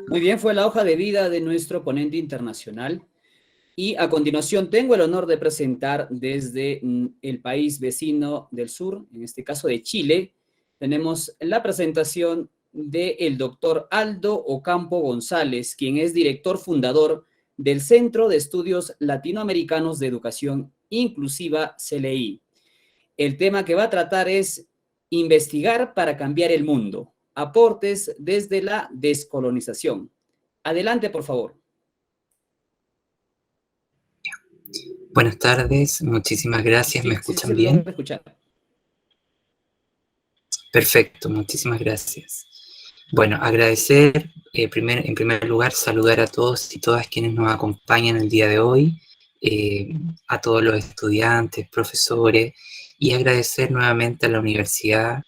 Muy bien, fue la hoja de vida de nuestro ponente internacional. Y a continuación tengo el honor de presentar desde el país vecino del sur, en este caso de Chile, tenemos la presentación del doctor Aldo Ocampo González, quien es director fundador del Centro de Estudios Latinoamericanos de Educación Inclusiva, CLI. El tema que va a tratar es investigar para cambiar el mundo, aportes desde la descolonización. Adelante, por favor. Buenas tardes, muchísimas gracias. ¿Me Sí, escuchan se bien? logra escuchar. Perfecto, muchísimas gracias. Bueno, agradecer, en primer lugar, saludar a todos y todas quienes nos acompañan el día de hoy, a todos los estudiantes, profesores, y agradecer nuevamente a la Universidad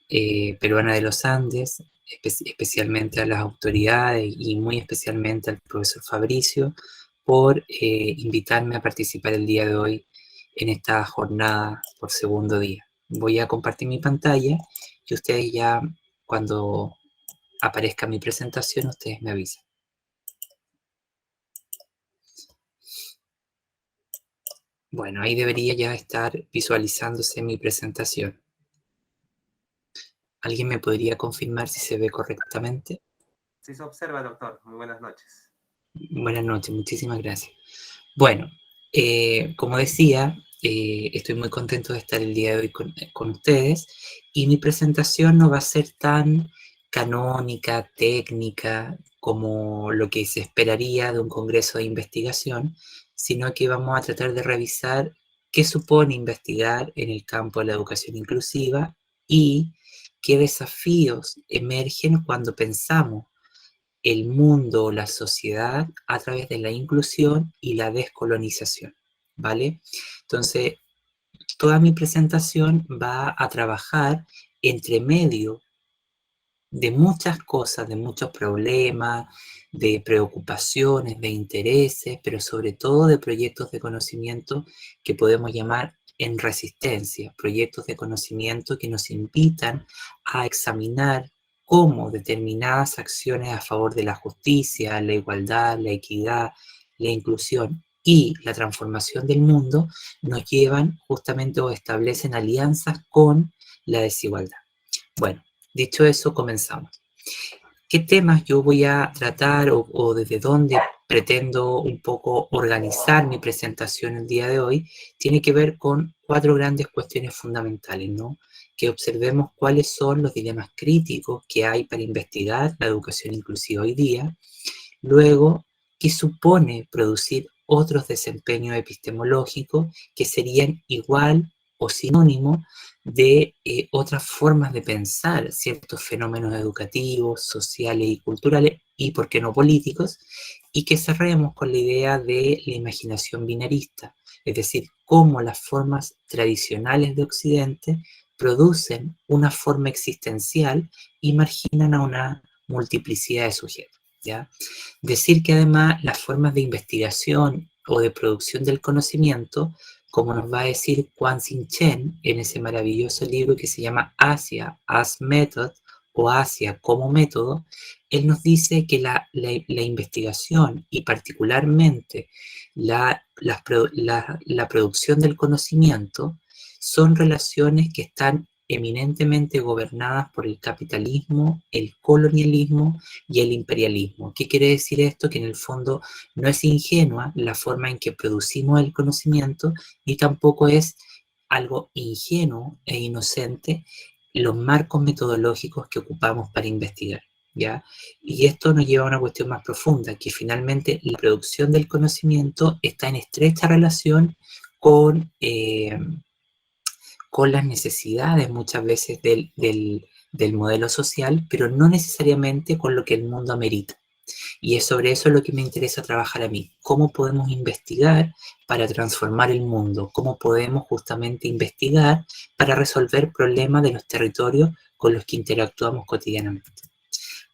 Peruana de los Andes, especialmente a las autoridades y muy especialmente al profesor Fabricio, por invitarme a participar el día de hoy en esta jornada por segundo día. Voy a compartir mi pantalla y ustedes ya, cuando aparezca mi presentación, ustedes me avisan. Bueno, ahí debería ya estar visualizándose mi presentación. ¿Alguien me podría confirmar si se ve correctamente? Sí se observa, doctor. Muy buenas noches. Buenas noches, muchísimas gracias. Bueno, como decía, estoy muy contento de estar el día de hoy con ustedes, y mi presentación no va a ser tan canónica, técnica, como lo que se esperaría de un congreso de investigación, sino que vamos a tratar de revisar qué supone investigar en el campo de la educación inclusiva y qué desafíos emergen cuando pensamos el mundo, la sociedad, a través de la inclusión y la descolonización, ¿vale? Entonces, toda mi presentación va a trabajar entre medio de muchas cosas, de muchos problemas, de preocupaciones, de intereses, pero sobre todo de proyectos de conocimiento que podemos llamar en resistencia, proyectos de conocimiento que nos invitan a examinar cómo determinadas acciones a favor de la justicia, la igualdad, la equidad, la inclusión y la transformación del mundo nos llevan justamente o establecen alianzas con la desigualdad. Bueno, dicho eso, comenzamos. ¿Qué temas yo voy a tratar o desde dónde pretendo un poco organizar mi presentación el día de hoy? Tiene que ver con 4 grandes cuestiones fundamentales, ¿no? Que observemos cuáles son los dilemas críticos que hay para investigar la educación inclusiva hoy día. Luego, ¿qué supone producir otros desempeños epistemológicos que serían igual o sinónimo de otras formas de pensar ciertos fenómenos educativos, sociales y culturales, y por qué no políticos? Y que cerremos con la idea de la imaginación binarista, es decir, cómo las formas tradicionales de Occidente producen una forma existencial y marginan a una multiplicidad de sujetos, ¿ya? Decir que además las formas de investigación o de producción del conocimiento, como nos va a decir Quanxin Chen en ese maravilloso libro que se llama Asia as Method o Asia como método, él nos dice que la investigación y particularmente la producción del conocimiento son relaciones que están eminentemente gobernadas por el capitalismo, el colonialismo y el imperialismo. ¿Qué quiere decir esto? Que en el fondo no es ingenua la forma en que producimos el conocimiento, y tampoco es algo ingenuo e inocente los marcos metodológicos que ocupamos para investigar, ¿ya? Y esto nos lleva a una cuestión más profunda, que finalmente la producción del conocimiento está en estrecha relación con las necesidades muchas veces del modelo social, pero no necesariamente con lo que el mundo amerita. Y es sobre eso lo que me interesa trabajar a mí. ¿Cómo podemos investigar para transformar el mundo? ¿Cómo podemos justamente investigar para resolver problemas de los territorios con los que interactuamos cotidianamente?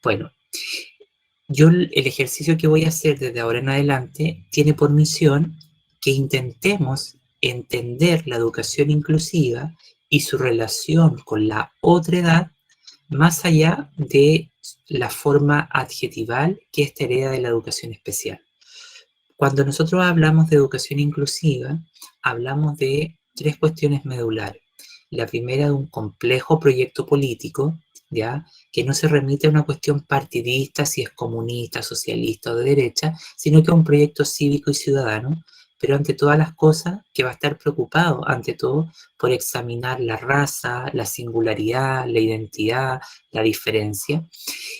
Bueno, yo el ejercicio que voy a hacer desde ahora en adelante tiene por misión que intentemos entender la educación inclusiva y su relación con la otredad, más allá de la forma adjetival que esta hereda de la educación especial. Cuando nosotros hablamos de educación inclusiva, hablamos de tres cuestiones medulares. La primera, de un complejo proyecto político, ¿ya?, que no se remite a una cuestión partidista, si es comunista, socialista o de derecha, sino que a un proyecto cívico y ciudadano, pero ante todas las cosas que va a estar preocupado, ante todo, por examinar la raza, la singularidad, la identidad, la diferencia.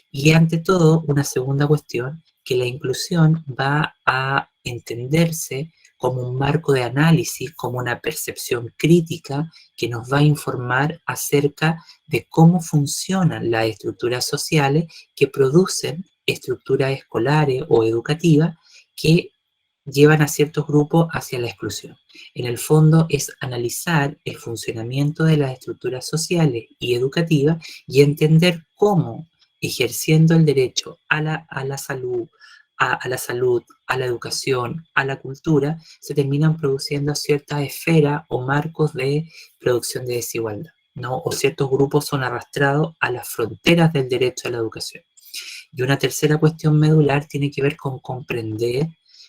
Y ante todo, una segunda cuestión, que la inclusión va a entenderse como un marco de análisis, como una percepción crítica que nos va a informar acerca de cómo funcionan las estructuras sociales que producen estructuras escolares o educativas que llevan a ciertos grupos hacia la exclusión. En el fondo es analizar el funcionamiento de las estructuras sociales y educativas y entender cómo, ejerciendo el derecho a la salud, a la salud, a la educación, a la cultura, se terminan produciendo ciertas esferas o marcos de producción de desigualdad, ¿no? O ciertos grupos son arrastrados a las fronteras del derecho a la educación. Y una tercera cuestión medular tiene que ver con comprender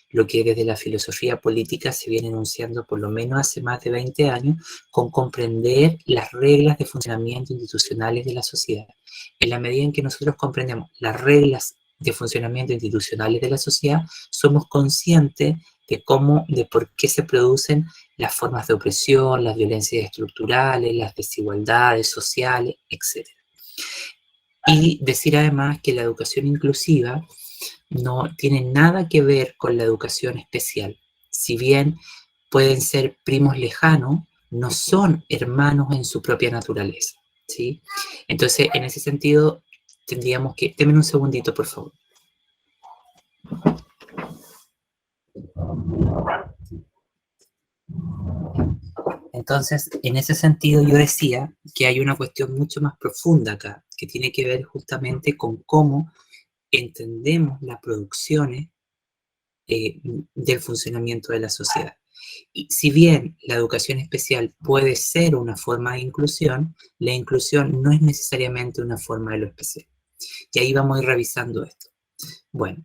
lo que desde la filosofía política se viene enunciando por lo menos hace más de 20 años, con comprender las reglas de funcionamiento institucionales de la sociedad. En la medida en que nosotros comprendemos las reglas de funcionamiento institucionales de la sociedad, somos conscientes de por qué se producen las formas de opresión, las violencias estructurales, las desigualdades sociales, etc. Y decir además que la educación inclusiva no tiene nada que ver con la educación especial. Si bien pueden ser primos lejanos, no son hermanos en su propia naturaleza, ¿sí? Entonces, en ese sentido, tendríamos que... Denme un segundito, por favor. Entonces, en ese sentido, yo decía que hay una cuestión mucho más profunda acá, que tiene que ver justamente con cómo entendemos las producciones del funcionamiento de la sociedad. Y si bien la educación especial puede ser una forma de inclusión, la inclusión no es necesariamente una forma de lo especial. Y ahí vamos a ir revisando esto. Bueno,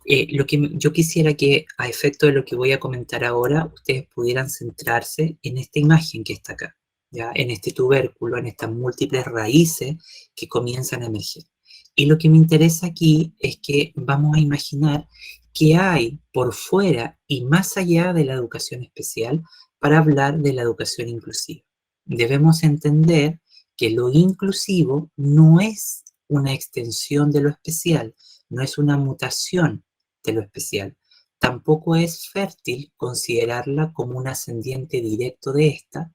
lo que yo quisiera que, a efecto de lo que voy a comentar ahora, ustedes pudieran centrarse en esta imagen que está acá, ¿ya? En este tubérculo, en estas múltiples raíces que comienzan a emerger. Y lo que me interesa aquí es que vamos a imaginar qué hay por fuera y más allá de la educación especial para hablar de la educación inclusiva. Debemos entender que lo inclusivo no es una extensión de lo especial, no es una mutación de lo especial. Tampoco es fértil considerarla como un ascendiente directo de esta.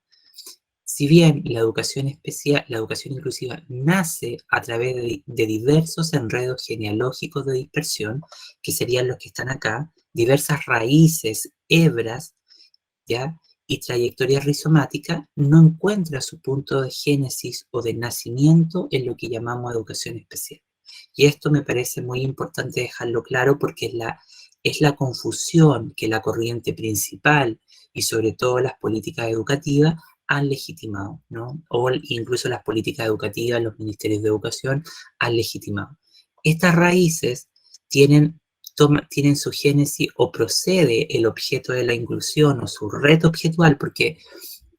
Si bien la educación especial, la educación inclusiva nace a través de diversos enredos genealógicos de dispersión, que serían los que están acá, diversas raíces, hebras, ¿ya?, y trayectorias rizomáticas, no encuentra su punto de génesis o de nacimiento en lo que llamamos educación especial. Y esto me parece muy importante dejarlo claro porque es la confusión que la corriente principal y sobre todo las políticas educativas han legitimado, ¿no? O incluso las políticas educativas, los ministerios de educación han legitimado. Estas raíces tienen su génesis o procede el objeto de la inclusión o su reto objetual, porque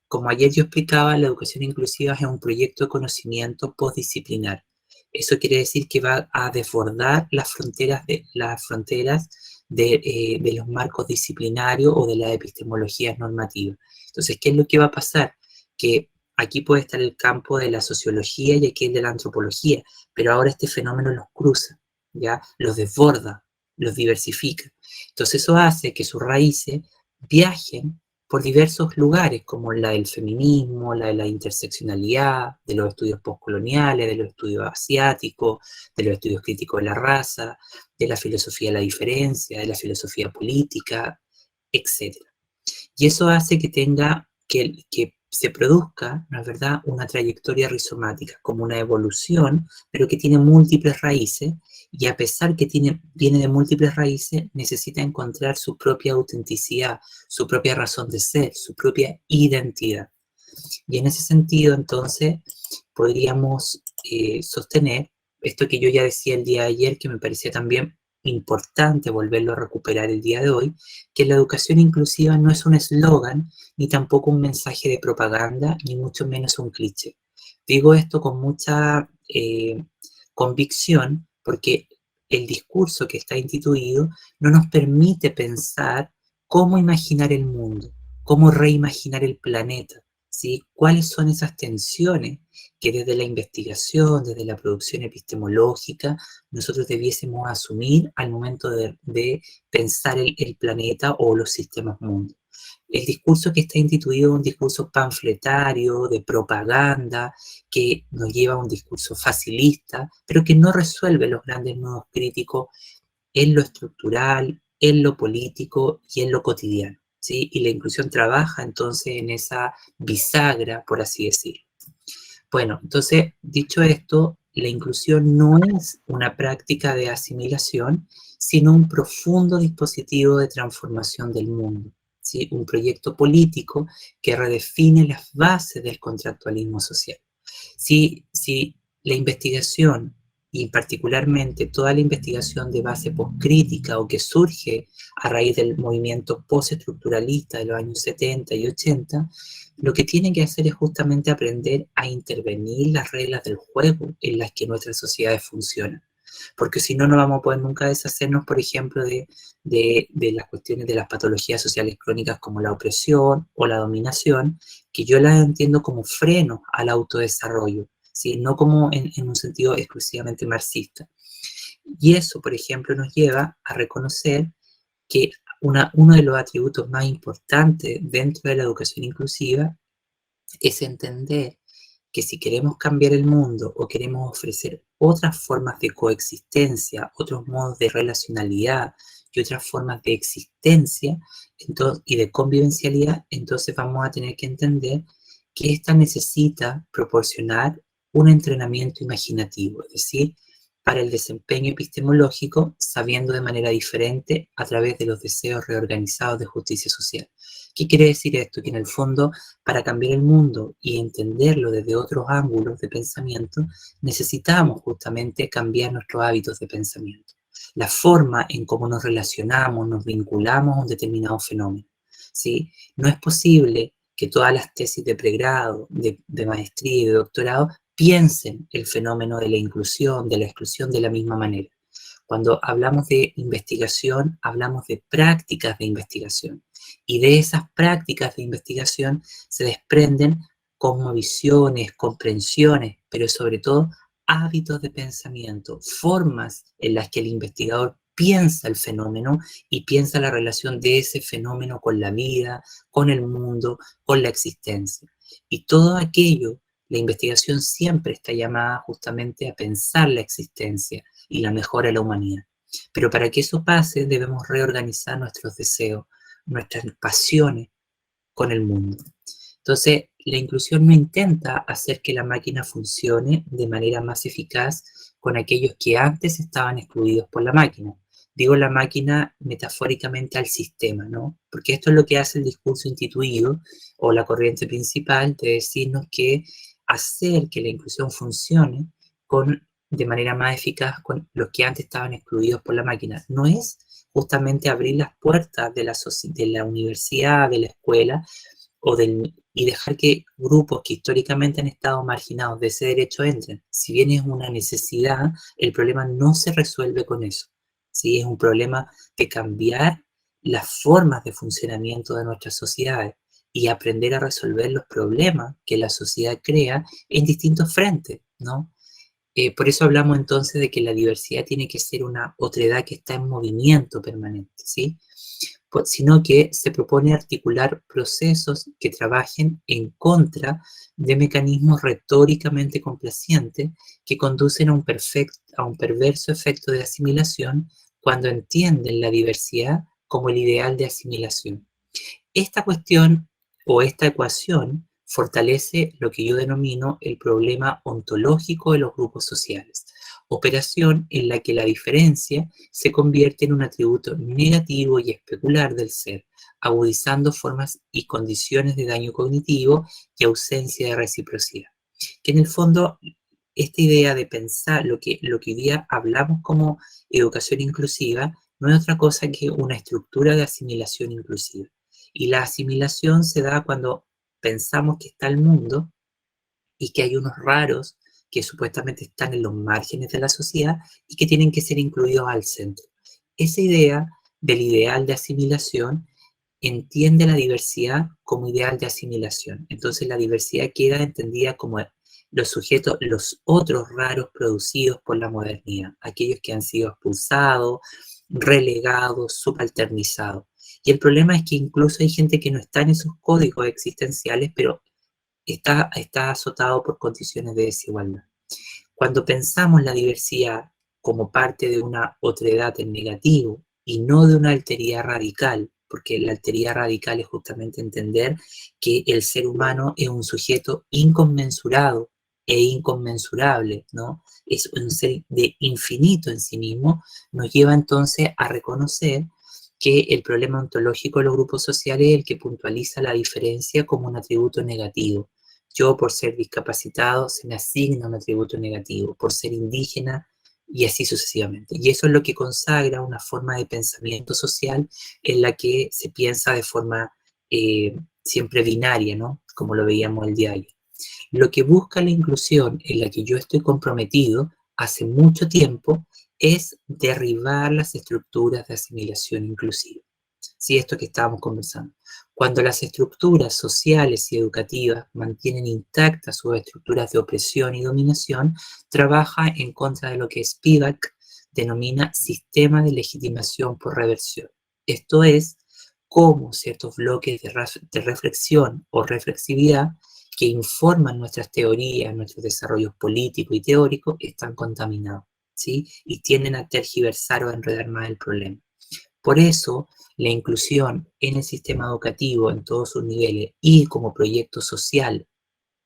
como ayer yo explicaba, la educación inclusiva es un proyecto de conocimiento postdisciplinar. Eso quiere decir que va a desbordar las fronteras de los marcos disciplinarios o de las epistemologías normativas. Entonces, ¿qué es lo que va a pasar? Que aquí puede estar el campo de la sociología y aquí el de la antropología, pero ahora este fenómeno los cruza, ¿ya? Los desborda, los diversifica. Entonces eso hace que sus raíces viajen por diversos lugares, como la del feminismo, la de la interseccionalidad, de los estudios postcoloniales, de los estudios asiáticos, de los estudios críticos de la raza, de la filosofía de la diferencia, de la filosofía política, etc. Y eso hace que que se produzca, ¿no es verdad?, una trayectoria rizomática, como una evolución, pero que tiene múltiples raíces, y a pesar que viene de múltiples raíces, necesita encontrar su propia autenticidad, su propia razón de ser, su propia identidad. Y en ese sentido, entonces, podríamos sostener esto que yo ya decía el día de ayer, que me parecía también importante volverlo a recuperar el día de hoy, que la educación inclusiva no es un eslogan, ni tampoco un mensaje de propaganda, ni mucho menos un cliché. Digo esto con mucha convicción, porque el discurso que está instituido no nos permite pensar cómo imaginar el mundo, cómo reimaginar el planeta, ¿sí? ¿Cuáles son esas tensiones que desde la investigación, desde la producción epistemológica, nosotros debiésemos asumir al momento de pensar el planeta o los sistemas mundos? El discurso que está instituido es un discurso panfletario, de propaganda, que nos lleva a un discurso facilista, pero que no resuelve los grandes nudos críticos en lo estructural, en lo político y en lo cotidiano, ¿sí? Y la inclusión trabaja entonces en esa bisagra, por así decirlo. Bueno, entonces, dicho esto, la inclusión no es una práctica de asimilación, sino un profundo dispositivo de transformación del mundo, ¿sí? Un proyecto político que redefine las bases del contractualismo social. Si la investigación, y particularmente toda la investigación de base postcrítica o que surge a raíz del movimiento postestructuralista de los años 70 y 80, lo que tienen que hacer es justamente aprender a intervenir las reglas del juego en las que nuestras sociedades funcionan. Porque si no, no vamos a poder nunca deshacernos, por ejemplo, de las cuestiones de las patologías sociales crónicas como la opresión o la dominación, que yo las entiendo como freno al autodesarrollo, ¿sí? No como en un sentido exclusivamente marxista. Y eso, por ejemplo, nos lleva a reconocer que uno de los atributos más importantes dentro de la educación inclusiva es entender que si queremos cambiar el mundo o queremos ofrecer otras formas de coexistencia, otros modos de relacionalidad y otras formas de existencia y de convivencialidad, entonces vamos a tener que entender que esta necesita proporcionar un entrenamiento imaginativo, es decir, para el desempeño epistemológico, sabiendo de manera diferente a través de los deseos reorganizados de justicia social. ¿Qué quiere decir esto? Que en el fondo, para cambiar el mundo y entenderlo desde otros ángulos de pensamiento, necesitamos justamente cambiar nuestros hábitos de pensamiento. La forma en cómo nos relacionamos, nos vinculamos a un determinado fenómeno, ¿sí? No es posible que todas las tesis de pregrado, de maestría y de doctorado piensen el fenómeno de la inclusión, de la exclusión de la misma manera. Cuando hablamos de investigación, hablamos de prácticas de investigación. Y de esas prácticas de investigación se desprenden cosmovisiones, comprensiones, pero sobre todo hábitos de pensamiento, formas en las que el investigador piensa el fenómeno y piensa la relación de ese fenómeno con la vida, con el mundo, con la existencia. Y todo aquello, la investigación siempre está llamada justamente a pensar la existencia y la mejora de la humanidad. Pero para que eso pase debemos reorganizar nuestros deseos, nuestras pasiones con el mundo. Entonces, la inclusión no intenta hacer que la máquina funcione de manera más eficaz con aquellos que antes estaban excluidos por la máquina. Digo la máquina metafóricamente al sistema, ¿no? Porque esto es lo que hace el discurso instituido o la corriente principal de decirnos que hacer que la inclusión funcione de manera más eficaz con los que antes estaban excluidos por la máquina. No es justamente abrir las puertas de la universidad, de la escuela, y dejar que grupos que históricamente han estado marginados de ese derecho entren. Si bien es una necesidad, el problema no se resuelve con eso. ¿Sí? Es un problema de cambiar las formas de funcionamiento de nuestras sociedades y aprender a resolver los problemas que la sociedad crea en distintos frentes, ¿no? Por eso hablamos entonces de que la diversidad tiene que ser una otredad que está en movimiento permanente, ¿sí? Sino que se propone articular procesos que trabajen en contra de mecanismos retóricamente complacientes que conducen a un perverso efecto de asimilación cuando entienden la diversidad como el ideal de asimilación. Esta cuestión o esta ecuación fortalece lo que yo denomino el problema ontológico de los grupos sociales, operación en la que la diferencia se convierte en un atributo negativo y especular del ser, agudizando formas y condiciones de daño cognitivo y ausencia de reciprocidad. Que en el fondo esta idea de pensar lo que hoy día hablamos como educación inclusiva no es otra cosa que una estructura de asimilación inclusiva. Y la asimilación se da cuando pensamos que está el mundo y que hay unos raros que supuestamente están en los márgenes de la sociedad y que tienen que ser incluidos al centro. Esa idea del ideal de asimilación entiende la diversidad como ideal de asimilación. Entonces la diversidad queda entendida como los sujetos, los otros raros producidos por la modernidad, aquellos que han sido expulsados, relegados, subalternizados. Y el problema es que incluso hay gente que no está en esos códigos existenciales, pero está azotado por condiciones de desigualdad. Cuando pensamos la diversidad como parte de una otredad en negativo y no de una alteridad radical, porque la alteridad radical es justamente entender que el ser humano es un sujeto inconmensurado e inconmensurable, ¿no? Es un ser de infinito en sí mismo, nos lleva entonces a reconocer que el problema ontológico de los grupos sociales es el que puntualiza la diferencia como un atributo negativo. Yo, por ser discapacitado, se me asigna un atributo negativo, por ser indígena, y así sucesivamente. Y eso es lo que consagra una forma de pensamiento social en la que se piensa de forma siempre binaria, ¿no? Como lo veíamos el día de ayer. Lo que busca la inclusión, en la que yo estoy comprometido hace mucho tiempo, es derribar las estructuras de asimilación inclusiva. Sí, esto que estábamos conversando. Cuando las estructuras sociales y educativas mantienen intactas sus estructuras de opresión y dominación, trabaja en contra de lo que Spivak denomina sistema de legitimación por reversión. Esto es, cómo ciertos bloques de reflexión o reflexividad que informan nuestras teorías, nuestros desarrollos políticos y teóricos, están contaminados, ¿sí? Y tienden a tergiversar o a enredar más el problema. Por eso, la inclusión en el sistema educativo en todos sus niveles y como proyecto social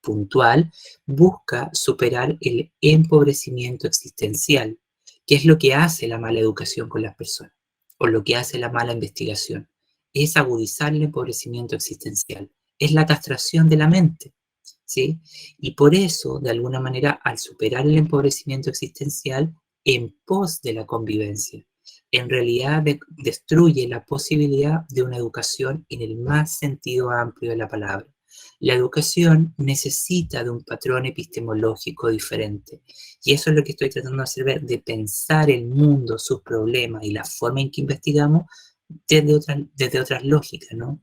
puntual busca superar el empobrecimiento existencial, que es lo que hace la mala educación con las personas, o lo que hace la mala investigación. Es agudizar el empobrecimiento existencial, es la castración de la mente, ¿sí? Y por eso, de alguna manera, al superar el empobrecimiento existencial en pos de la convivencia, en realidad destruye la posibilidad de una educación en el más sentido amplio de la palabra. La educación necesita de un patrón epistemológico diferente. Y eso es lo que estoy tratando de hacer ver, de pensar el mundo, sus problemas y la forma en que investigamos desde otras lógicas, ¿no?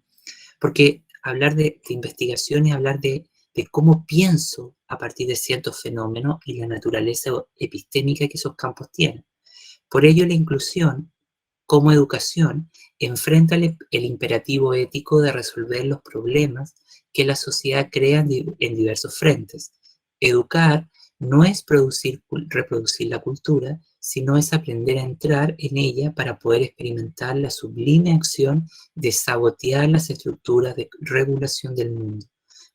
Porque hablar de investigación es hablar de cómo pienso a partir de ciertos fenómenos y la naturaleza epistémica que esos campos tienen. Por ello, la inclusión como educación enfrenta el imperativo ético de resolver los problemas que la sociedad crea en diversos frentes. Educar no es reproducir la cultura, sino es aprender a entrar en ella para poder experimentar la sublime acción de sabotear las estructuras de regulación del mundo.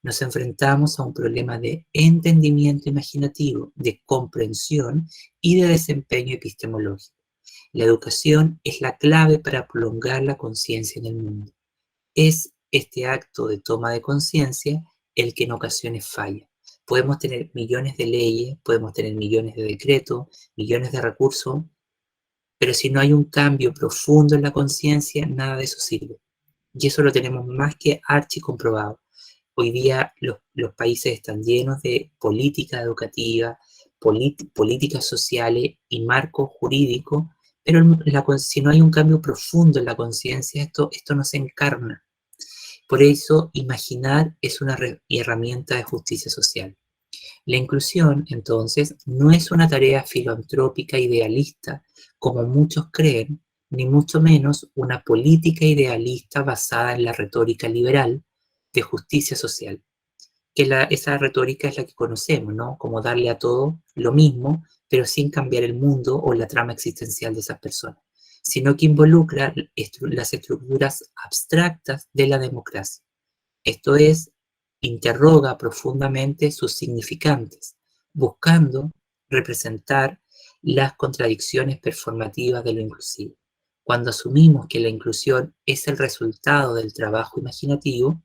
Nos enfrentamos a un problema de entendimiento imaginativo, de comprensión y de desempeño epistemológico. La educación es la clave para prolongar la conciencia en el mundo. Es este acto de toma de conciencia el que en ocasiones falla. Podemos tener millones de leyes, podemos tener millones de decretos, millones de recursos, pero si no hay un cambio profundo en la conciencia, nada de eso sirve. Y eso lo tenemos más que archicomprobado. Hoy día los países están llenos de política educativa, políticas sociales y marcos jurídicos, pero si no hay un cambio profundo en la conciencia, esto no se encarna. Por eso, imaginar es una herramienta de justicia social. La inclusión, entonces, no es una tarea filantrópica idealista, como muchos creen, ni mucho menos una política idealista basada en la retórica liberal de justicia social. Que esa retórica es la que conocemos, ¿no? Como darle a todo lo mismo, pero sin cambiar el mundo o la trama existencial de esas personas, sino que involucra las estructuras abstractas de la democracia. Esto es, interroga profundamente sus significantes, buscando representar las contradicciones performativas de lo inclusivo. Cuando asumimos que la inclusión es el resultado del trabajo imaginativo,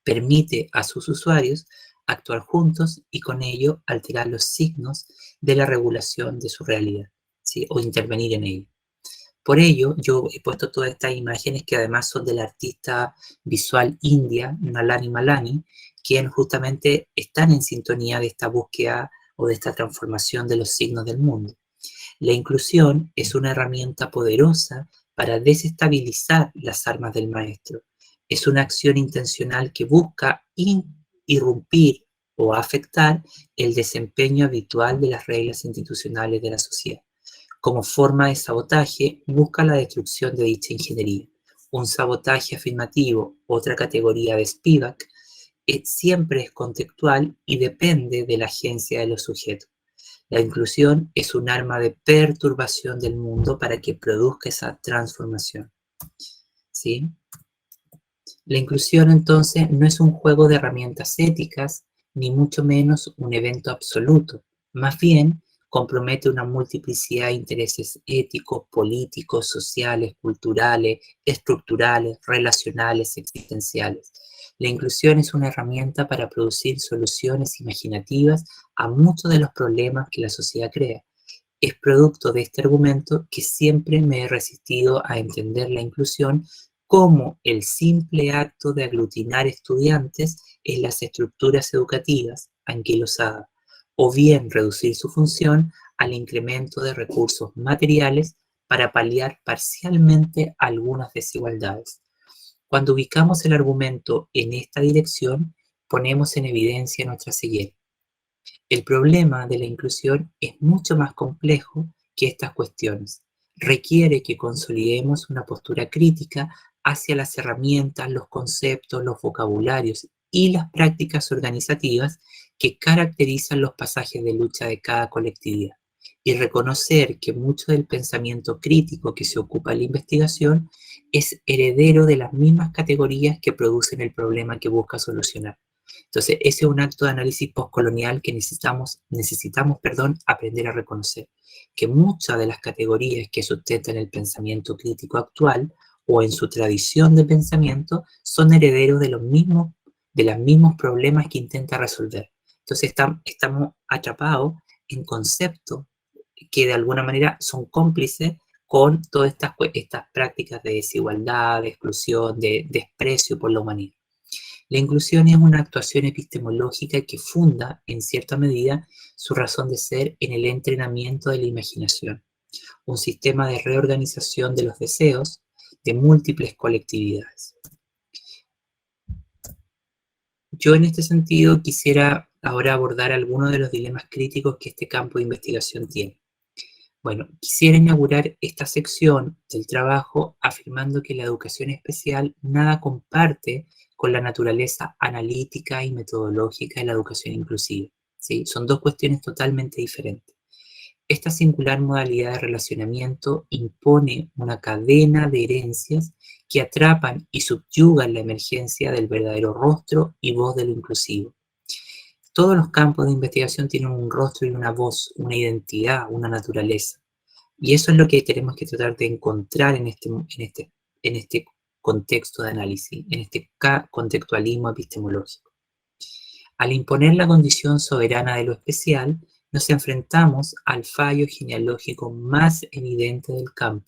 permite a sus usuarios actuar juntos y con ello alterar los signos de la regulación de su realidad, ¿sí? O intervenir en ello. Por ello, yo he puesto todas estas imágenes que además son del artista visual india, Nalini Malani, quien justamente están en sintonía de esta búsqueda o de esta transformación de los signos del mundo. La inclusión es una herramienta poderosa para desestabilizar las armas del maestro. Es una acción intencional que busca irrumpir o afectar el desempeño habitual de las reglas institucionales de la sociedad. Como forma de sabotaje, busca la destrucción de dicha ingeniería. Un sabotaje afirmativo, otra categoría de Spivak, siempre es contextual y depende de la agencia de los sujetos. La inclusión es un arma de perturbación del mundo para que produzca esa transformación, ¿sí? La inclusión, entonces, no es un juego de herramientas éticas, ni mucho menos un evento absoluto. Más bien, compromete una multiplicidad de intereses éticos, políticos, sociales, culturales, estructurales, relacionales, existenciales. La inclusión es una herramienta para producir soluciones imaginativas a muchos de los problemas que la sociedad crea. Es producto de este argumento que siempre me he resistido a entender la inclusión como el simple acto de aglutinar estudiantes en las estructuras educativas anquilosadas, o bien reducir su función al incremento de recursos materiales para paliar parcialmente algunas desigualdades. Cuando ubicamos el argumento en esta dirección, ponemos en evidencia nuestra ceguera. El problema de la inclusión es mucho más complejo que estas cuestiones. Requiere que consolidemos una postura crítica hacia las herramientas, los conceptos, los vocabularios y las prácticas organizativas que caracterizan los pasajes de lucha de cada colectividad, y reconocer que mucho del pensamiento crítico que se ocupa de la investigación es heredero de las mismas categorías que producen el problema que busca solucionar. Entonces, ese es un acto de análisis postcolonial que necesitamos aprender a reconocer, que muchas de las categorías que sustentan el pensamiento crítico actual o en su tradición de pensamiento son herederos de los mismos problemas que intenta resolver. Entonces, estamos atrapados en conceptos que de alguna manera son cómplices con todas estas prácticas de desigualdad, de exclusión, de desprecio por la humanidad. La inclusión es una actuación epistemológica que funda, en cierta medida, su razón de ser en el entrenamiento de la imaginación, un sistema de reorganización de los deseos de múltiples colectividades. Yo en este sentido quisiera ahora abordar algunos de los dilemas críticos que este campo de investigación tiene. Bueno, quisiera inaugurar esta sección del trabajo afirmando que la educación especial nada comparte con la naturaleza analítica y metodológica de la educación inclusiva, ¿sí? Son dos cuestiones totalmente diferentes. Esta singular modalidad de relacionamiento impone una cadena de herencias que atrapan y subyugan la emergencia del verdadero rostro y voz de lo inclusivo. Todos los campos de investigación tienen un rostro y una voz, una identidad, una naturaleza. Y eso es lo que tenemos que tratar de encontrar en este contexto de análisis, en este contextualismo epistemológico. Al imponer la condición soberana de lo especial, nos enfrentamos al fallo genealógico más evidente del campo,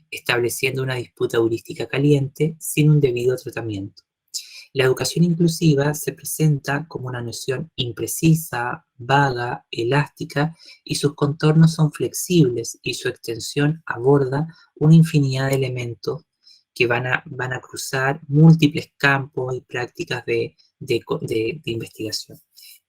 estableciendo una disputa heurística caliente sin un debido tratamiento. La educación inclusiva se presenta como una noción imprecisa, vaga, elástica, y sus contornos son flexibles y su extensión aborda una infinidad de elementos que van a cruzar múltiples campos y prácticas de investigación.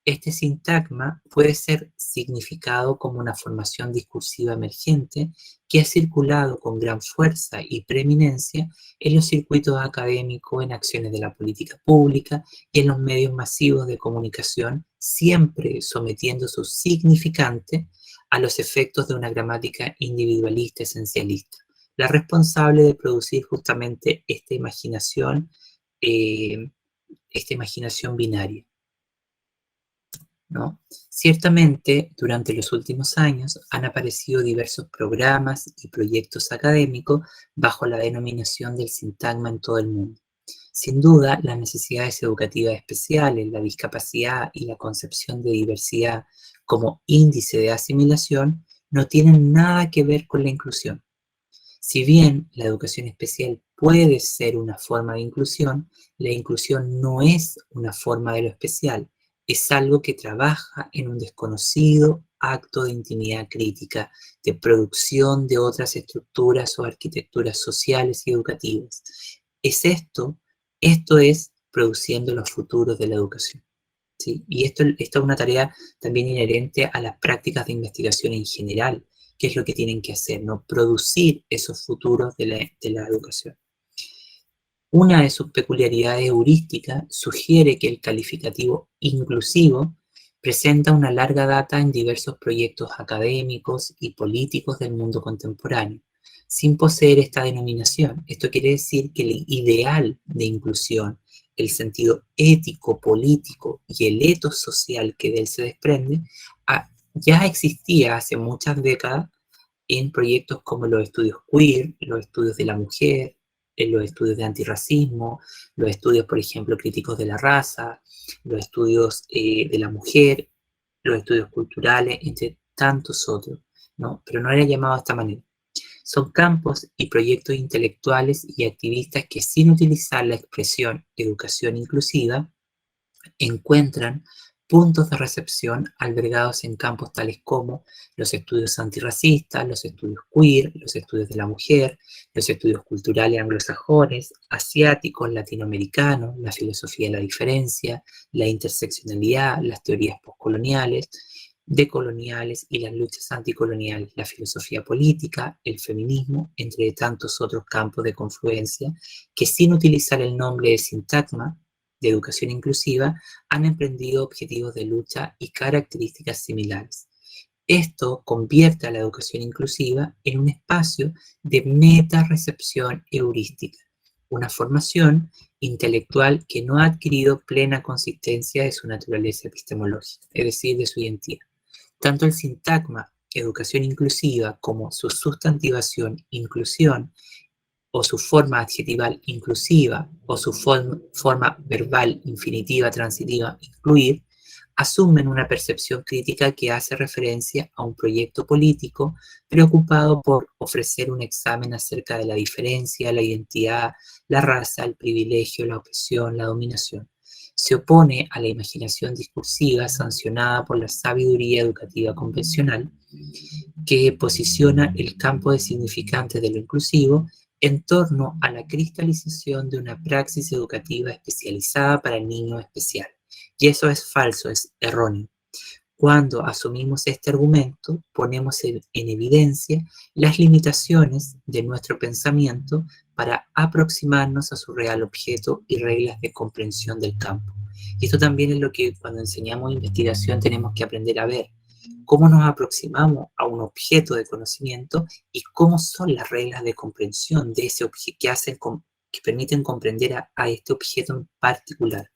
Este sintagma puede ser significado como una formación discursiva emergente que ha circulado con gran fuerza y preeminencia en los circuitos académicos, en acciones de la política pública y en los medios masivos de comunicación, siempre sometiendo su significante a los efectos de una gramática individualista esencialista, la responsable de producir justamente esta imaginación binaria, ¿no? Ciertamente, durante los últimos años han aparecido diversos programas y proyectos académicos bajo la denominación del sintagma en todo el mundo. Sin duda, las necesidades educativas especiales, la discapacidad y la concepción de diversidad como índice de asimilación no tienen nada que ver con la inclusión. Si bien la educación especial puede ser una forma de inclusión, la inclusión no es una forma de lo especial, es algo que trabaja en un desconocido acto de intimidad crítica, de producción de otras estructuras o arquitecturas sociales y educativas. Esto es produciendo los futuros de la educación. ¿Sí? Y esto es una tarea también inherente a las prácticas de investigación en general. ¿Qué es lo que tienen que hacer? ¿No? Producir esos futuros de la educación. Una de sus peculiaridades heurísticas sugiere que el calificativo inclusivo presenta una larga data en diversos proyectos académicos y políticos del mundo contemporáneo, sin poseer esta denominación. Esto quiere decir que el ideal de inclusión, el sentido ético, político y el etos social que de él se desprende, ya existía hace muchas décadas en proyectos como los estudios queer, los estudios de la mujer, los estudios de antirracismo, los estudios, por ejemplo, críticos de la raza, los estudios de la mujer, los estudios culturales, entre tantos otros, ¿no? Pero no era llamado de esta manera. Son campos y proyectos intelectuales y activistas que, sin utilizar la expresión educación inclusiva, encuentran puntos de recepción albergados en campos tales como los estudios antirracistas, los estudios queer, los estudios de la mujer, los estudios culturales anglosajones, asiáticos, latinoamericanos, la filosofía de la diferencia, la interseccionalidad, las teorías postcoloniales, decoloniales y las luchas anticoloniales, la filosofía política, el feminismo, entre tantos otros campos de confluencia que, sin utilizar el nombre de sintagma de educación inclusiva, han emprendido objetivos de lucha y características similares. Esto convierte a la educación inclusiva en un espacio de meta-recepción heurística, una formación intelectual que no ha adquirido plena consistencia de su naturaleza epistemológica, es decir, de su identidad. Tanto el sintagma educación inclusiva como su sustantivación inclusión, o su forma adjetival inclusiva, o su forma verbal infinitiva transitiva incluir, asumen una percepción crítica que hace referencia a un proyecto político preocupado por ofrecer un examen acerca de la diferencia, la identidad, la raza, el privilegio, la opresión, la dominación. Se opone a la imaginación discursiva sancionada por la sabiduría educativa convencional, que posiciona el campo de significantes de lo inclusivo en torno a la cristalización de una praxis educativa especializada para el niño especial. Y eso es falso, es erróneo. Cuando asumimos este argumento, ponemos en evidencia las limitaciones de nuestro pensamiento para aproximarnos a su real objeto y reglas de comprensión del campo. Y esto también es lo que cuando enseñamos investigación tenemos que aprender a ver. Cómo nos aproximamos a un objeto de conocimiento y cómo son las reglas de comprensión de ese objeto que permiten comprender a este objeto en particular.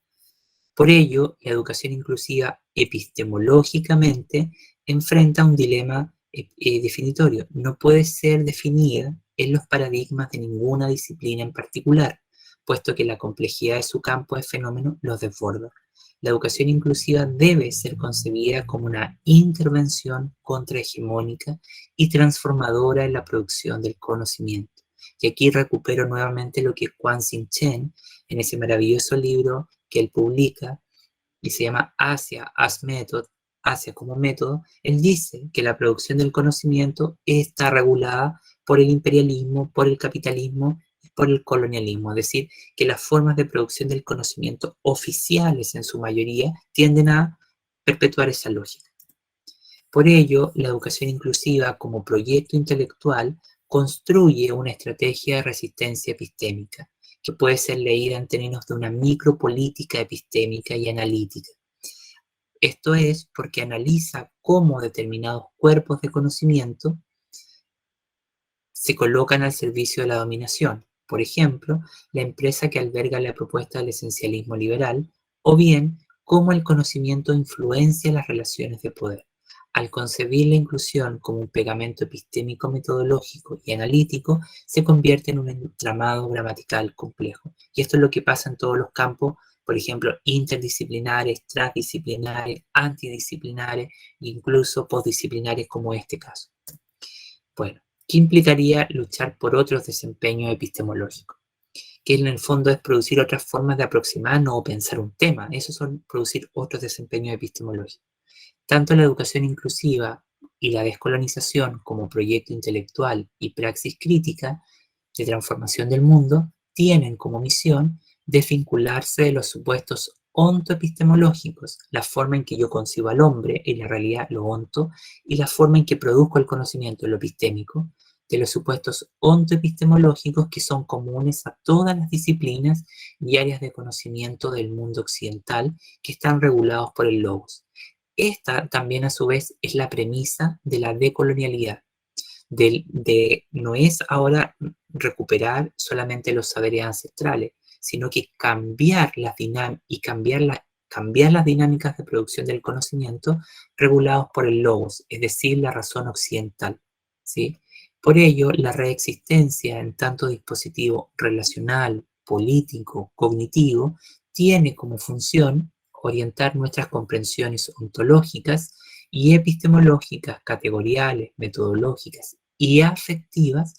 Por ello, la educación inclusiva epistemológicamente enfrenta un dilema definitorio. No puede ser definida en los paradigmas de ninguna disciplina en particular, puesto que la complejidad de su campo de fenómeno los desborda. La educación inclusiva debe ser concebida como una intervención contrahegemónica y transformadora en la producción del conocimiento. Y aquí recupero nuevamente lo que Quang-Hsin Chen, en ese maravilloso libro que él publica, y se llama Asia as Method, Asia como método, él dice que la producción del conocimiento está regulada por el imperialismo, por el capitalismo y por el colonialismo, es decir, que las formas de producción del conocimiento oficiales en su mayoría tienden a perpetuar esa lógica. Por ello, la educación inclusiva como proyecto intelectual construye una estrategia de resistencia epistémica, que puede ser leída en términos de una micropolítica epistémica y analítica. Esto es porque analiza cómo determinados cuerpos de conocimiento se colocan al servicio de la dominación. Por ejemplo, la empresa que alberga la propuesta del esencialismo liberal, o bien cómo el conocimiento influencia las relaciones de poder. Al concebir la inclusión como un pegamento epistémico, metodológico y analítico, se convierte en un entramado gramatical complejo. Y esto es lo que pasa en todos los campos, por ejemplo, interdisciplinares, transdisciplinares, antidisciplinares e incluso postdisciplinares como este caso. Bueno, ¿qué implicaría luchar por otros desempeños epistemológicos? Que en el fondo es producir otras formas de aproximarnos o pensar un tema. Eso son producir otros desempeños epistemológicos. Tanto la educación inclusiva y la descolonización como proyecto intelectual y praxis crítica de transformación del mundo tienen como misión desvincularse de los supuestos ontoepistemológicos, la forma en que yo concibo al hombre, en la realidad lo onto, y la forma en que produzco el conocimiento, lo epistémico, de los supuestos ontoepistemológicos que son comunes a todas las disciplinas y áreas de conocimiento del mundo occidental que están regulados por el logos. Esta también a su vez es la premisa de la decolonialidad, no es ahora recuperar solamente los saberes ancestrales, sino que cambiar las dinámicas de producción del conocimiento regulados por el logos, es decir, la razón occidental, ¿sí? Por ello, la reexistencia en tanto dispositivo relacional, político, cognitivo, tiene como función orientar nuestras comprensiones ontológicas y epistemológicas, categoriales, metodológicas y afectivas,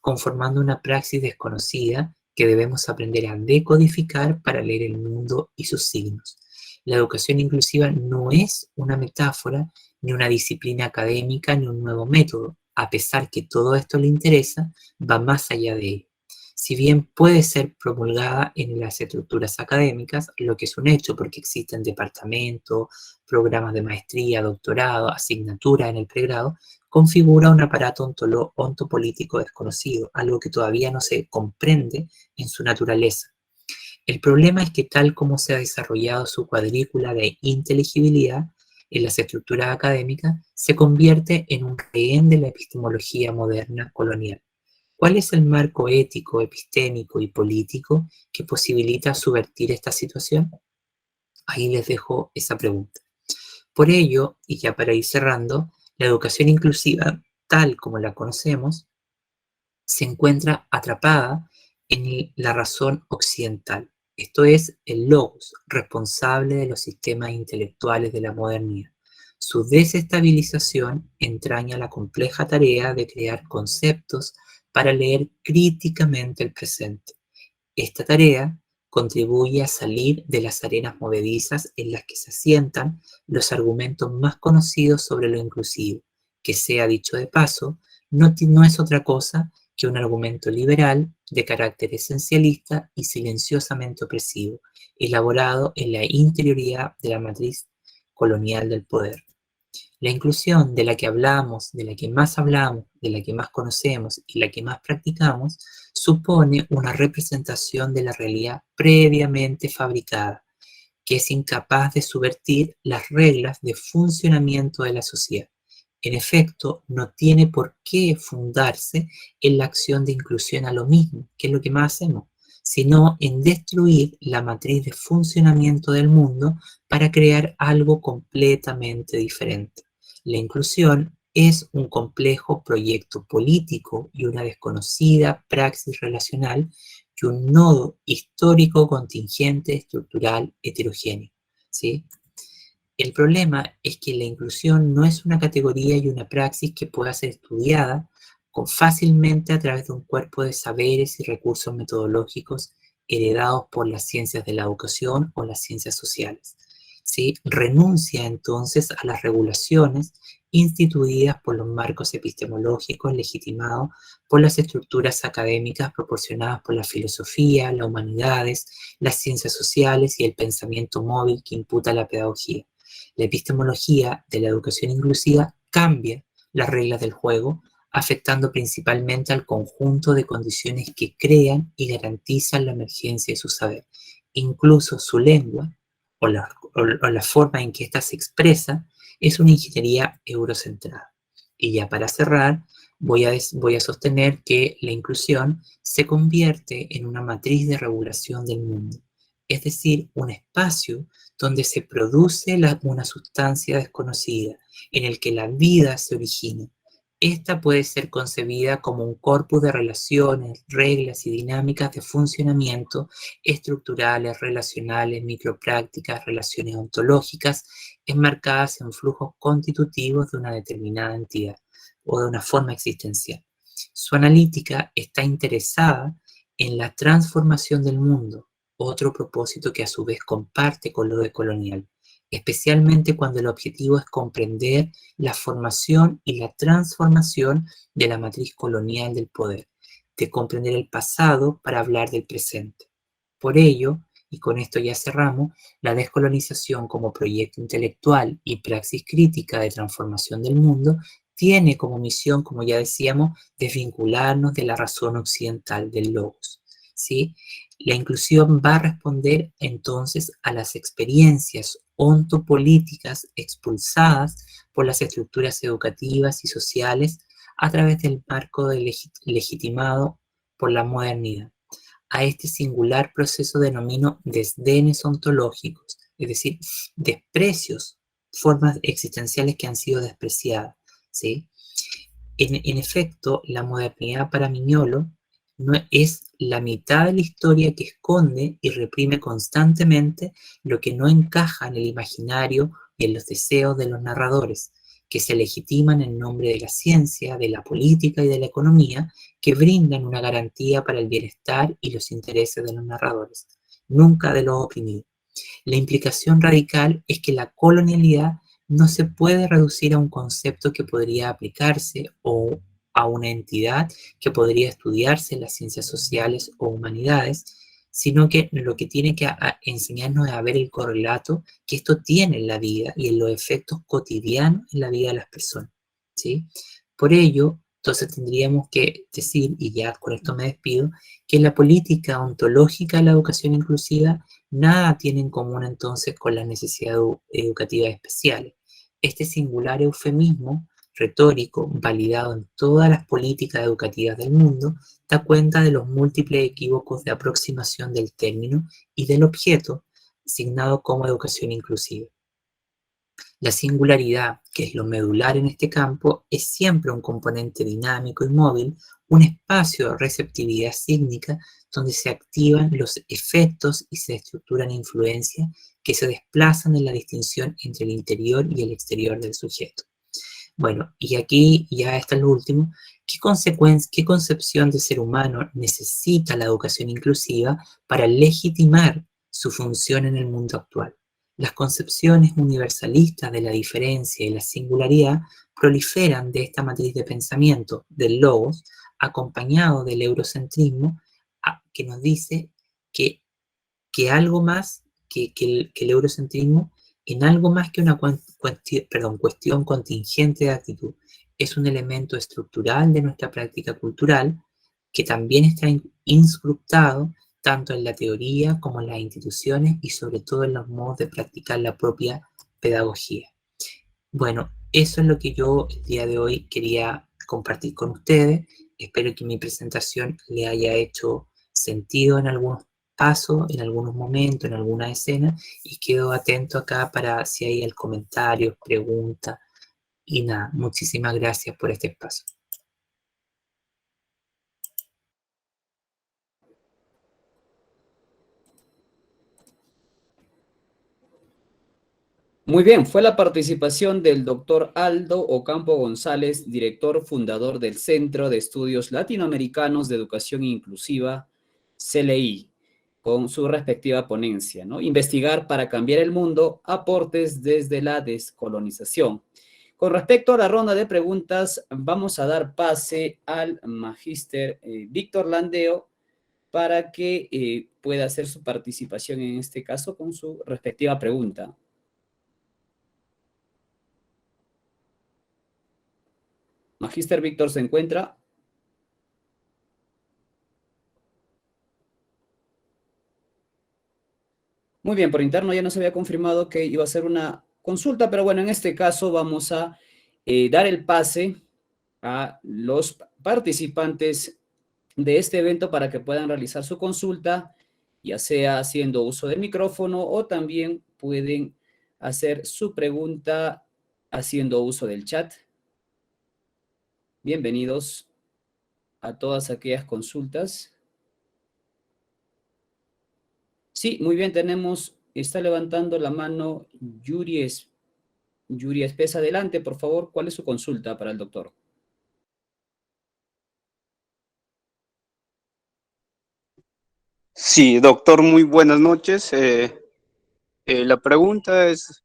conformando una praxis desconocida que debemos aprender a decodificar para leer el mundo y sus signos. La educación inclusiva no es una metáfora, ni una disciplina académica, ni un nuevo método. A pesar que todo esto le interesa, va más allá de ello. Si bien puede ser promulgada en las estructuras académicas, lo que es un hecho porque existen departamentos, programas de maestría, doctorado, asignaturas en el pregrado, configura un aparato ontopolítico desconocido, algo que todavía no se comprende en su naturaleza. El problema es que tal como se ha desarrollado su cuadrícula de inteligibilidad en las estructuras académicas, se convierte en un rehén de la epistemología moderna colonial. ¿Cuál es el marco ético, epistémico y político que posibilita subvertir esta situación? Ahí les dejo esa pregunta. Por ello, y ya para ir cerrando, la educación inclusiva, tal como la conocemos, se encuentra atrapada en la razón occidental. Esto es el logos, responsable de los sistemas intelectuales de la modernidad. Su desestabilización entraña la compleja tarea de crear conceptos para leer críticamente el presente. Esta tarea contribuye a salir de las arenas movedizas en las que se asientan los argumentos más conocidos sobre lo inclusivo, que sea dicho de paso, no es otra cosa que un argumento liberal de carácter esencialista y silenciosamente opresivo, elaborado en la interioridad de la matriz colonial del poder. La inclusión de la que hablamos, de la que más hablamos, de la que más conocemos y la que más practicamos, supone una representación de la realidad previamente fabricada, que es incapaz de subvertir las reglas de funcionamiento de la sociedad. En efecto, no tiene por qué fundarse en la acción de inclusión a lo mismo, que es lo que más hacemos, sino en destruir la matriz de funcionamiento del mundo para crear algo completamente diferente. La inclusión es un complejo proyecto político y una desconocida praxis relacional y un nodo histórico contingente, estructural, heterogéneo, ¿sí? El problema es que la inclusión no es una categoría y una praxis que pueda ser estudiada fácilmente a través de un cuerpo de saberes y recursos metodológicos heredados por las ciencias de la educación o las ciencias sociales. ¿Sí? Renuncia entonces a las regulaciones instituidas por los marcos epistemológicos legitimados por las estructuras académicas proporcionadas por la filosofía, las humanidades, las ciencias sociales y el pensamiento móvil que imputa la pedagogía. La epistemología de la educación inclusiva cambia las reglas del juego, afectando principalmente al conjunto de condiciones que crean y garantizan la emergencia de su saber. Incluso su lengua o la forma en que ésta se expresa es una ingeniería eurocentrada. Y ya para cerrar, voy a sostener que la inclusión se convierte en una matriz de regulación del mundo. es decir, un espacio donde se produce una sustancia desconocida, en el que la vida se origina. Esta puede ser concebida como un corpus de relaciones, reglas y dinámicas de funcionamiento estructurales, relacionales, microprácticas, relaciones ontológicas, enmarcadas en flujos constitutivos de una determinada entidad o de una forma existencial. Su analítica está interesada en la transformación del mundo, otro propósito que a su vez comparte con lo decolonial, especialmente cuando el objetivo es comprender la formación y la transformación de la matriz colonial del poder, de comprender el pasado para hablar del presente. Por ello, y con esto ya cerramos, la descolonización como proyecto intelectual y praxis crítica de transformación del mundo tiene como misión, como ya decíamos, desvincularnos de la razón occidental del logos, ¿sí? La inclusión va a responder entonces a las experiencias ontopolíticas expulsadas por las estructuras educativas y sociales a través del marco legitimado por la modernidad. A este singular proceso denomino desdenes ontológicos, es decir, desprecios, formas existenciales que han sido despreciadas, ¿sí? En efecto, la modernidad para Mignolo no es la mitad de la historia que esconde y reprime constantemente lo que no encaja en el imaginario y en los deseos de los narradores, que se legitiman en nombre de la ciencia, de la política y de la economía, que brindan una garantía para el bienestar y los intereses de los narradores, nunca de los oprimidos. La implicación radical es que la colonialidad no se puede reducir a un concepto que podría aplicarse o a una entidad que podría estudiarse en las ciencias sociales o humanidades, sino que lo que tiene que enseñarnos es a ver el correlato que esto tiene en la vida y en los efectos cotidianos en la vida de las personas, ¿sí? Por ello, entonces tendríamos que decir, y ya con esto me despido, que la política ontológica de la educación inclusiva nada tiene en común entonces con las necesidades educativas especiales. Este singular eufemismo retórico, validado en todas las políticas educativas del mundo, da cuenta de los múltiples equívocos de aproximación del término y del objeto asignado como educación inclusiva. La singularidad, que es lo medular en este campo, es siempre un componente dinámico y móvil, un espacio de receptividad sígnica donde se activan los efectos y se estructuran influencias que se desplazan en la distinción entre el interior y el exterior del sujeto. Bueno, y aquí ya está lo último. ¿Qué concepción de ser humano necesita la educación inclusiva para legitimar su función en el mundo actual? Las concepciones universalistas de la diferencia y la singularidad proliferan de esta matriz de pensamiento del logos, acompañado del eurocentrismo, que nos dice que algo más que el eurocentrismo, en algo más que una cuestión contingente de actitud, es un elemento estructural de nuestra práctica cultural que también está incrustado tanto en la teoría como en las instituciones y sobre todo en los modos de practicar la propia pedagogía. Bueno, eso es lo que yo el día de hoy quería compartir con ustedes. Espero que mi presentación le haya hecho sentido en algunos pasos, en algunos momentos, en alguna escena, y quedo atento acá para si hay el comentario, pregunta, y nada, muchísimas gracias por este espacio. Muy bien, fue la participación del doctor Aldo Ocampo González, director fundador del Centro de Estudios Latinoamericanos de Educación Inclusiva, CLI, con su respectiva ponencia, ¿no? Investigar para cambiar el mundo, aportes desde la descolonización. Con respecto a la ronda de preguntas, vamos a dar pase al magíster Víctor Landeo para que pueda hacer su participación en este caso con su respectiva pregunta. Magíster Víctor se encuentra. Muy bien, por interno ya nos había confirmado que iba a ser una consulta, pero bueno, en este caso vamos a dar el pase a los participantes de este evento para que puedan realizar su consulta ya sea haciendo uso del micrófono o también pueden hacer su pregunta haciendo uso del chat. Bienvenidos a todas aquellas consultas. Sí, muy bien, está levantando la mano Yuri Espesa. Adelante, por favor, ¿cuál es su consulta para el doctor? Sí, doctor, muy buenas noches. La pregunta es,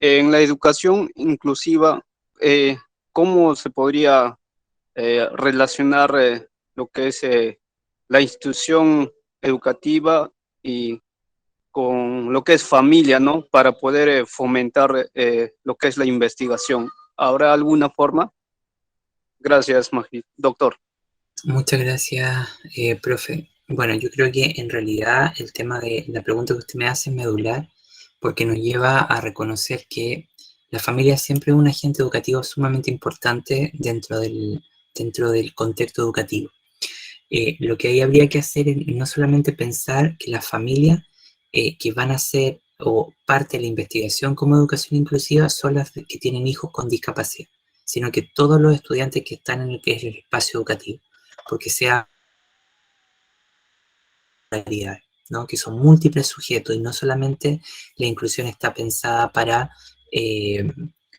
en la educación inclusiva, ¿cómo se podría relacionar lo que es la institución educativa y con lo que es familia, ¿no? Para poder fomentar lo que es la investigación. ¿Habrá alguna forma? Gracias, doctor. Muchas gracias, profe. Bueno, yo creo que en realidad el tema de la pregunta que usted me hace es medular, porque nos lleva a reconocer que la familia es siempre un agente educativo sumamente importante dentro del contexto educativo. Lo que ahí habría que hacer es no solamente pensar que las familias que van a ser o parte de la investigación como educación inclusiva son las que tienen hijos con discapacidad, sino que todos los estudiantes que están en el que es el espacio educativo, porque sea realidad, ¿no? Que son múltiples sujetos y no solamente la inclusión está pensada eh,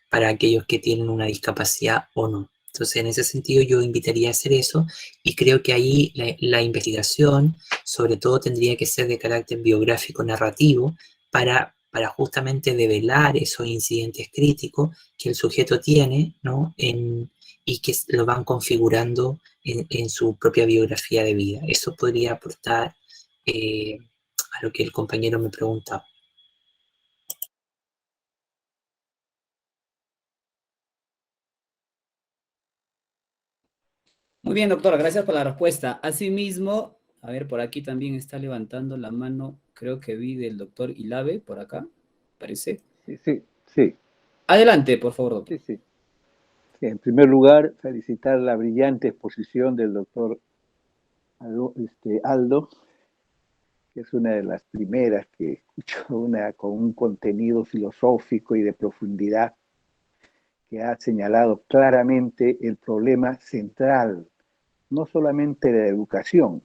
para aquellos que tienen una discapacidad o no. Entonces, en ese sentido, yo invitaría a hacer eso y creo que ahí la investigación, sobre todo, tendría que ser de carácter biográfico narrativo para justamente develar esos incidentes críticos que el sujeto tiene, ¿no? Y que lo van configurando en su propia biografía de vida. Eso podría aportar a lo que el compañero me preguntaba. Muy bien, doctora, gracias por la respuesta. Asimismo, a ver, por aquí también está levantando la mano, creo que vi del doctor Ilave, por acá, parece. Sí. Adelante, por favor, doctor. Sí. En primer lugar, felicitar la brillante exposición del doctor Aldo, que es una de las primeras que escucho, con un contenido filosófico y de profundidad, que ha señalado claramente el problema central, no solamente de la educación,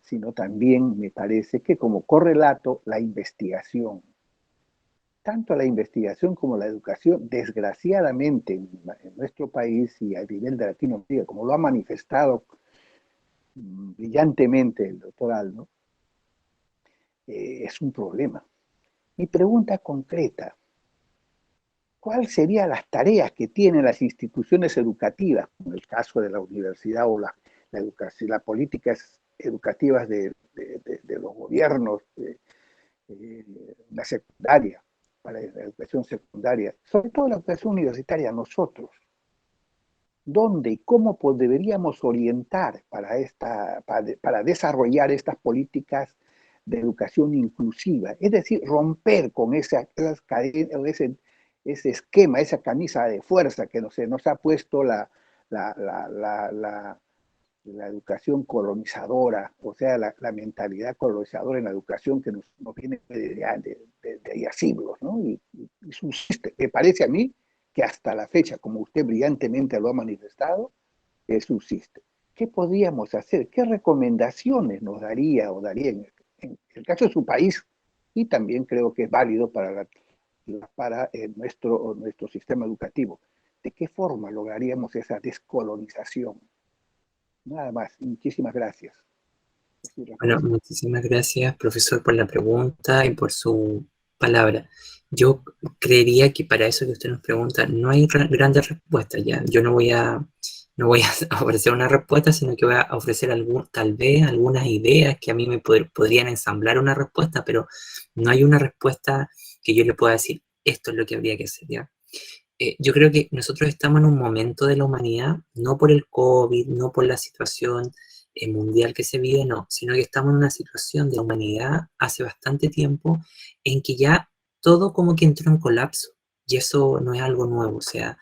sino también, me parece, que como correlato, la investigación. Tanto la investigación como la educación, desgraciadamente, en nuestro país y a nivel de Latinoamérica, como lo ha manifestado brillantemente el doctor Aldo, es un problema. Mi pregunta concreta, ¿cuáles serían las tareas que tienen las instituciones educativas, como el caso de la universidad o la educación, las políticas educativas de los gobiernos, la secundaria, para la educación secundaria, sobre todo la educación universitaria, nosotros? ¿Dónde y cómo deberíamos orientar para desarrollar estas políticas de educación inclusiva? Es decir, romper con ese esquema, esa camisa de fuerza que nos ha puesto la educación colonizadora, o sea, la mentalidad colonizadora en la educación que nos viene de ya siglos, ¿no? Y subsiste. Me parece a mí que hasta la fecha, como usted brillantemente lo ha manifestado, subsiste. ¿Qué podríamos hacer? ¿Qué recomendaciones nos daría o daría en el caso de su país? Y también creo que es válido para nuestro sistema educativo. ¿De qué forma lograríamos esa descolonización? Nada más. Muchísimas gracias. Bueno, muchísimas gracias, profesor, por la pregunta y por su palabra. Yo creería que para eso que usted nos pregunta no hay grandes respuestas ya. Yo no voy a ofrecer una respuesta, sino que voy a ofrecer tal vez algunas ideas que a mí me podrían ensamblar una respuesta, pero no hay una respuesta que yo le pueda decir, esto es lo que habría que hacer, ¿ya? Yo creo que nosotros estamos en un momento de la humanidad, no por el COVID, no por la situación mundial que se vive, no, sino que estamos en una situación de la humanidad hace bastante tiempo en que ya todo como que entró en colapso, y eso no es algo nuevo, o sea,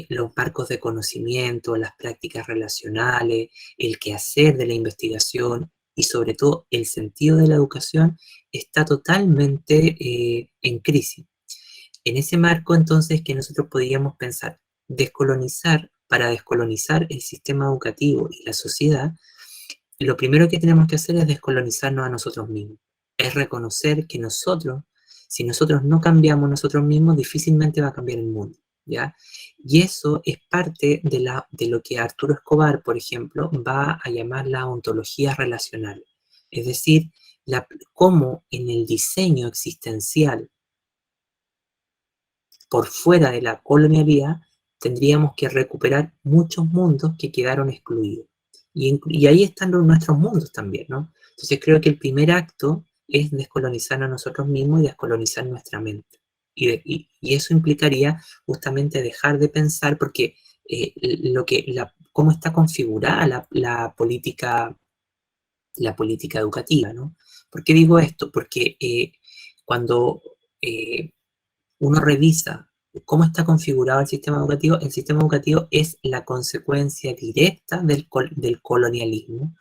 los marcos de conocimiento, las prácticas relacionales, el quehacer de la investigación y sobre todo el sentido de la educación está totalmente en crisis. En ese marco, entonces, que nosotros podríamos pensar, para descolonizar el sistema educativo y la sociedad, lo primero que tenemos que hacer es descolonizarnos a nosotros mismos. Es reconocer que nosotros, si nosotros no cambiamos nosotros mismos, difícilmente va a cambiar el mundo, ¿ya? Y eso es parte de lo que Arturo Escobar, por ejemplo, va a llamar la ontología relacional. Es decir, cómo en el diseño existencial por fuera de la colonialidad, tendríamos que recuperar muchos mundos que quedaron excluidos. Y ahí están nuestros mundos también, ¿no? Entonces creo que el primer acto es descolonizar a nosotros mismos y descolonizar nuestra mente. Y eso implicaría justamente dejar de pensar, porque cómo está configurada la política educativa, ¿no? ¿Por qué digo esto? Porque cuando uno revisa cómo está configurado el sistema educativo es la consecuencia directa del colonialismo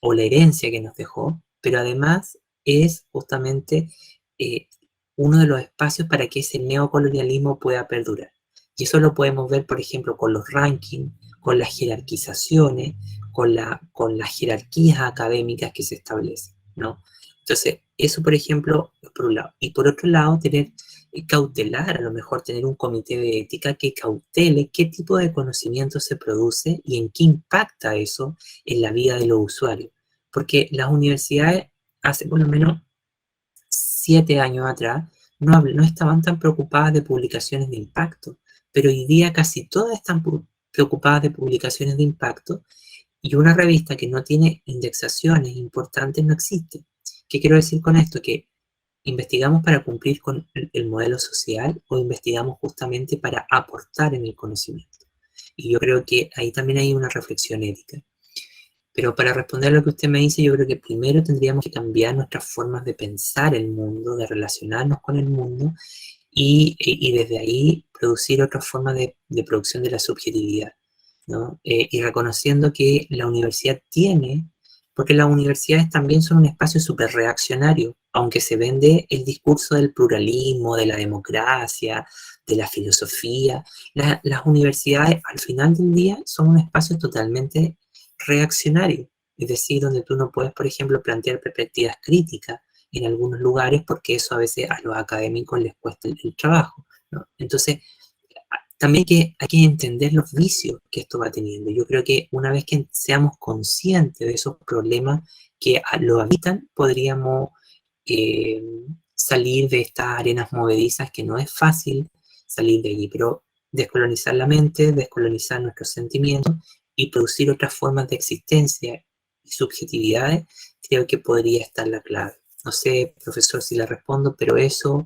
o la herencia que nos dejó, pero además es justamente eh, uno de los espacios para que ese neocolonialismo pueda perdurar. Y eso lo podemos ver, por ejemplo, con los rankings, con las jerarquizaciones, con las jerarquías académicas que se establecen, ¿no? Entonces, eso, por ejemplo, por un lado. Y por otro lado, cautelar, a lo mejor tener un comité de ética que cautele qué tipo de conocimiento se produce y en qué impacta eso en la vida de los usuarios. Porque las universidades, hace por lo menos 7 años atrás, no estaban tan preocupadas de publicaciones de impacto, pero hoy día casi todas están preocupadas de publicaciones de impacto, y una revista que no tiene indexaciones importantes no existe. ¿Qué quiero decir con esto? Que investigamos para cumplir con el modelo social o investigamos justamente para aportar en el conocimiento. Y yo creo que ahí también hay una reflexión ética. Pero para responder a lo que usted me dice, yo creo que primero tendríamos que cambiar nuestras formas de pensar el mundo, de relacionarnos con el mundo, y desde ahí producir otras formas de producción de la subjetividad, ¿no? Y reconociendo que la universidad porque las universidades también son un espacio súper reaccionario, aunque se vende el discurso del pluralismo, de la democracia, de la filosofía, las universidades al final del día son un espacio totalmente reaccionario, es decir, donde tú no puedes, por ejemplo, plantear perspectivas críticas en algunos lugares porque eso a veces a los académicos les cuesta el trabajo, ¿no? Entonces, también hay que entender los vicios que esto va teniendo. Yo creo que una vez que seamos conscientes de esos problemas que lo habitan, podríamos salir de estas arenas movedizas, que no es fácil salir de allí, pero descolonizar la mente, descolonizar nuestros sentimientos y producir otras formas de existencia y subjetividades, creo que podría estar la clave. No sé, profesor, si le respondo, pero eso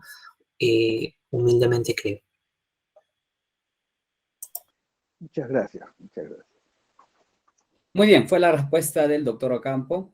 humildemente creo. Muchas gracias, muchas gracias. Muy bien, fue la respuesta del doctor Ocampo.